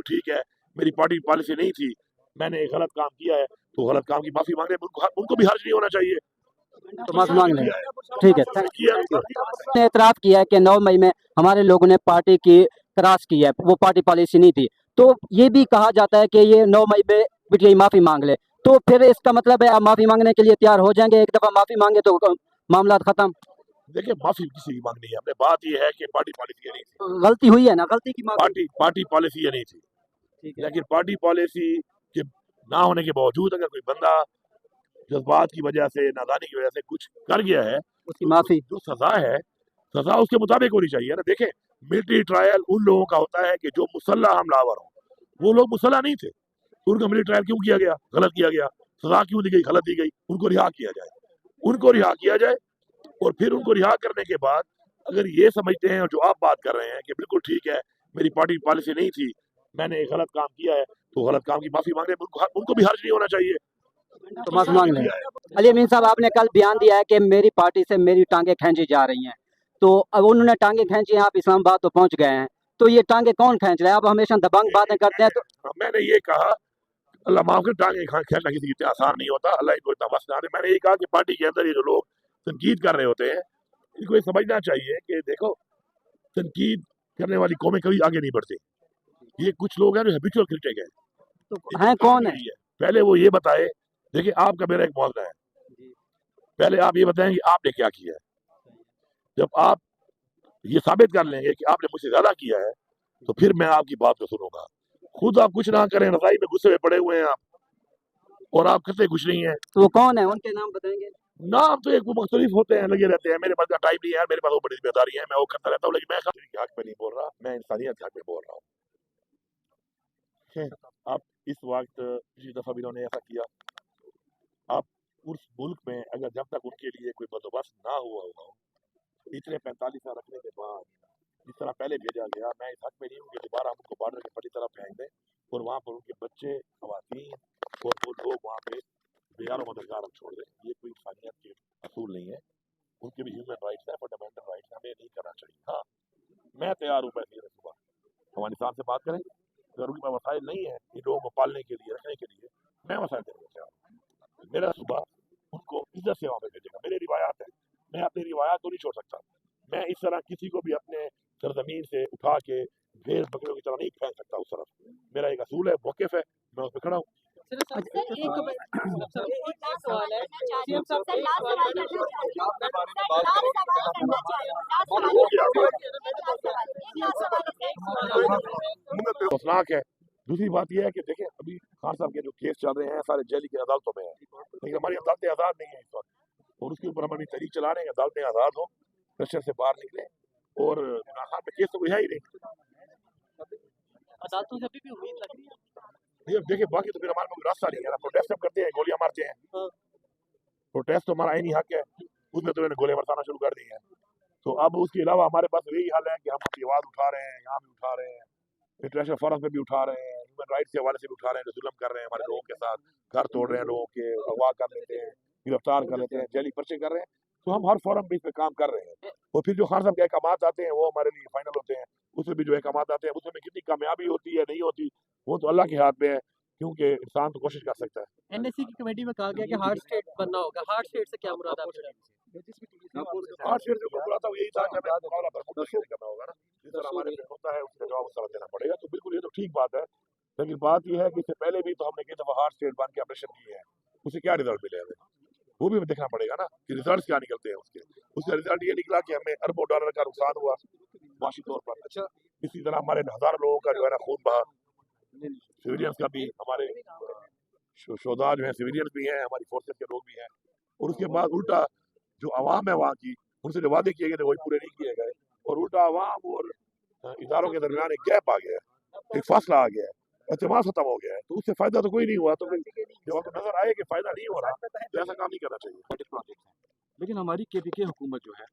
ٹھیک ہے میری پارٹی پالیسی نہیں تھی, میں نے ایک غلط کام کیا ہے تو غلط کام کی معافی مانگ رہے ہیں, ان کو بھی حرج نہیں ہونا چاہیے. تو معافی مانگ لیں. ٹھیک ہے, نے اعتراف کیا ہے کہ 9 مئی میں ہمارے لوگوں نے پارٹی کی کراس کی ہے, وہ پارٹی پالیسی نہیں تھی. تو یہ بھی کہا جاتا ہے کہ یہ 9 مئی پہ پی ٹی آئی معافی مانگ لے, تو پھر اس کا مطلب ہے آپ معافی مانگنے کے لیے تیار ہو جائیں گے؟ ایک دفعہ معافی مانگے تو معاملات ختم. دیکھیں معافی کسی کی مانگنی ہے, ہم نے بات یہ ہے کہ پارٹی پالیسی نہیں تھی, غلطی ہوئی ہے نا, غلطی کی معافی. پارٹی پالیسی یہ نہیں تھی, لیکن پارٹی پالیسی کے نہ ہونے کے باوجود اگر کوئی بندہ جذبات کی وجہ سے, نادانی کی وجہ سے کچھ کر گیا ہے, اس کی معافی جو سزا ہے سزا اس کے مطابق ہونی چاہیے نا. دیکھیں ملٹری ٹرائل ان لوگوں کا ہوتا ہے کہ جو مسلح حملہ آور ہوں, وہ لوگ مسلح نہیں تھے, ان کا ملٹری ٹرائل کیوں کیا گیا؟ غلط کیا گیا. سزا کیوں دی گئی؟ غلط دی گئی. ان کو رہا کیا جائے, ان کو رہا کیا جائے, اور پھر ان کو رہا کرنے کے بعد اگر یہ سمجھتے ہیں اور جو آپ بات کر رہے ہیں کہ بالکل ٹھیک ہے میری پارٹی پالیسی نہیں تھی, میں نے ایک غلط کام کیا ہے تو غلط کام کی معافی مانگ رہے ہیں, ان کو بھی حرج نہیں ہونا چاہیے. تو معافی مانگ لیں. علی امین صاحب, آپ نے کل بیان دیا ہے کہ میری پارٹی سے میری ٹانگیں کھینچی جا رہی ہیں, تو اب انہوں نے ٹانگیں کھینچی ہیں, آپ اسلام آباد تو پہنچ گئے ہیں, تو یہ ٹانگیں کون کھینچ رہے ہیں؟ آپ ہمیشہ دبنگ باتیں کرتے ہیں. تو میں نے یہ کہا اللہ معاف کر, ٹانگیں کھینچنا کسی اتنا آسان نہیں ہوتا, اللہ کو اتنا وسط نہ دے. میں نے یہ کہا کہ پارٹی کے اندر یہ جو لوگ تنقید کر رہے ہوتے ہیں ان کو یہ سمجھنا چاہیے کہ دیکھو تنقید کرنے والی قومیں کبھی آگے نہیں بڑھتی. یہ کچھ لوگ ہیں جو ہیبیچول کرٹک ہیں. تو ہیں کون ہیں؟ پہلے وہ یہ بتائے, دیکھیں آپ کا میرا ایک معاملہ ہے, پہلے آپ یہ بتائیں کہ آپ نے کیا کیا ہے. جب آپ یہ ثابت کر لیں گے کہ آپ نے مجھ سے زیادہ کیا ہے تو پھر میں آپ کی بات کو سنوں گا. خود آپ کچھ نہ کریں, رضائی میں غصے میں پڑے ہوئے ہیں آپ, اور آپ کرتے کچھ نہیں ہیں. تو وہ کون ہے, ان کے نام بتائیں گے؟ نام تو ایک وہ مختلف ہوتے ہیں, لگے رہتے ہیں. میرے پاس کا ٹائم نہیں ہے, میرے پاس وہ بڑی ذمہ داری ہے, میں وہ کرتا رہتا ہوں, لیکن میں خاطر کے حق میں نہیں بول رہا, میں انسانیت کے حق میں بول رہا ہوں. آپ اس وقت پچھلی دفعہ بھی انہوں نے ایسا کیا, آپ اس ملک میں اگر جب تک ان کے لیے کوئی بندوبست نہ ہوا ہوگا, اتنے 45 سال رکھنے کے بعد جس طرح پہلے بھیجا گیا, میں اس حق میں نہیں ہوں کہ دوبارہ ہم ان کو بارڈر کے پٹی طرف پھینک دیں اور وہاں پر ان کے بچے, خواتین اور وہ لوگ وہاں پہ بیار و مددگار ہم چھوڑ دیں. یہ کوئی انسانیت کے اصول نہیں ہے, ان کے بھی ہیومن رائٹس ہیں, فنڈامنٹل رائٹس ہیں, ہمیں نہیں کرنا چاہیے. ہاں میں تیار ہوں پیسے صبح ہمارے ساتھ سے بات کریں, اگر ان کے پاس وسائل نہیں ہے ان لوگوں کو پالنے کے لیے, رکھنے کے لیے, میں وسائل دینے کو تیار ہوں. میرا صبح ان کو عزت سے وہاں پہ بھیجے گا. میری روایات ہے, میں اپنی روایات کو نہیں چھوڑ سکتا. میں اس طرح کسی کو بھی اپنے سرزمین سے اٹھا کے بھیڑ بکریوں کی طرح نہیں پھینک سکتا اس طرف. میرا ایک اصول ہے, موقف ہے, میں اس پہ کھڑا ہوں. افسوسناک ہے. دوسری بات یہ ہے کہ دیکھیں ابھی خان صاحب کے جو کیس چل رہے ہیں سارے جیلی کی عدالتوں میں ہیں, لیکن ہماری عدالتیں آزاد نہیں ہیں اس وقت, اور اس کے اوپر ہم اپنی تحریک چلا رہے ہیں, عدالتیں آزاد ہوں, پریشر سے باہر نکلیں, اور خان میں کیس تو کوئی ہے ہی نہیں. عدالتوں سے بھی امید لگ رہی ہے. دیکھیں باقی تو پھر ہمارے پاس راستہ نہیں ہے نا, پروٹیسٹ ہم کرتے ہیں, گولیاں مارتے ہیں, پروٹیسٹ تو ہمارا عینی حق ہے, اس میں تو انہوں نے گولیاں برسانا شروع کر دی ہیں. تو اب اس کے علاوہ ہمارے پاس یہی حل ہے کہ ہم اپنی آواز اٹھا رہے ہیں, یہاں بھی اٹھا رہے ہیں, انٹرنیشنل فورم پہ بھی اٹھا رہے ہیں, ہیومن رائٹس کے حوالے سے بھی اٹھا رہے ہیں, جو ظلم کر رہے ہیں ہمارے لوگوں کے ساتھ, گھر توڑ رہے ہیں لوگوں کے, اغوا کر لیتے ہیں, گرفتار کر لیتے ہیں, جیلی پرچے کر رہے ہیں. تو ہم ہر فورم پہ اس پہ کام کر رہے ہیں, اور پھر جو خان صاحب کے احکامات آتے ہیں وہ ہمارے لیے فائنل ہوتے ہیں. اس میں بھی جو احکامات آتے ہیں اس میں کتنی کامیابی ہوتی ہے نہیں ہوتی وہ تو اللہ کے ہاتھ میں ہے, کیونکہ انسان تو کوشش کر سکتا ہے. این ایس سی کی کمیٹی میں کہا گیا کہ ہارڈ اسٹیٹ بننا ہوگا, ہارڈ اسٹیٹ سے کیا مراد ہے؟ ہارڈ اسٹیٹ جو بولا تھا وہ یہی تھا کہ ہمیں مقابلہ برمود سے کرنا ہوگا نا, جس طرح ہمارے پہ ہوتا ہے اس کا جواب اس طرح دینا پڑے گا. تو بالکل یہ تو ٹھیک بات ہے, لیکن بات یہ ہے کہ اس سے پہلے بھی تو ہم نے کئی دفعہ ہارڈ اسٹیٹ بن کے آپریشن کیے ہیں, اس سے کیا رزلٹ ملے ہمیں, وہ بھی دیکھنا پڑے گا نا کہ ریزلٹس کیا نکلتے ہیں. اس کا رزلٹ یہ نکلا کہ ہمیں اربوں ڈالر کا نقصان ہوا معاشی طور پر. اسی طرح ہمارے ہزاروں لوگوں کا جو ہے نا خون بہا, سویلینس کا بھی, ہمارے شہداء جو ہیں سویلینس بھی ہیں, ہماری فورسز کے لوگ بھی ہیں. اور اس کے بعد الٹا جو عوام ہے وہاں کی, ان سے جو وعدے کیے گئے تھے وہی پورے نہیں کیے گئے, اور الٹا عوام اور اداروں کے درمیان ایک گیپ آ گیا ہے, ایک فاصلہ آ گیا ہے, اعتماد ختم ہو گیا ہے. تو اس سے فائدہ تو کوئی نہیں ہوا. تو جب آپ کو نظر آئے کہ فائدہ نہیں ہو رہا تو ایسا کام نہیں کرنا چاہیے. لیکن ہماری کے پی کے حکومت جو ہے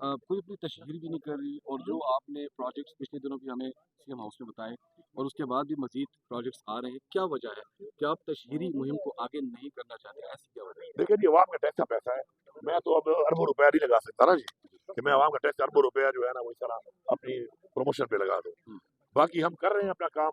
کوئی اپنی تشہیر بھی نہیں کر رہی, اور جو آپ نے پروجیکٹس پچھلے دنوں بھی ہمیں سی ایم ہاؤس میں بتائے, اور اس کے بعد بھی مزید پروجیکٹس آ رہے ہیں, کیا وجہ ہے کہ آپ تشہیری مہم کو آگے نہیں کرنا چاہتے؟ ایسی کیا وجہ ہے؟ دیکھیں جی, عوام کا ٹیکس کا پیسہ ہے, میں تو اب اربوں روپیہ نہیں لگا سکتا نا جی, کہ میں عوام کا ٹیکس اربوں روپیہ جو ہے نا وہ اس طرح اپنی پروموشن پہ لگا دوں. باقی ہم کر رہے ہیں اپنا کام,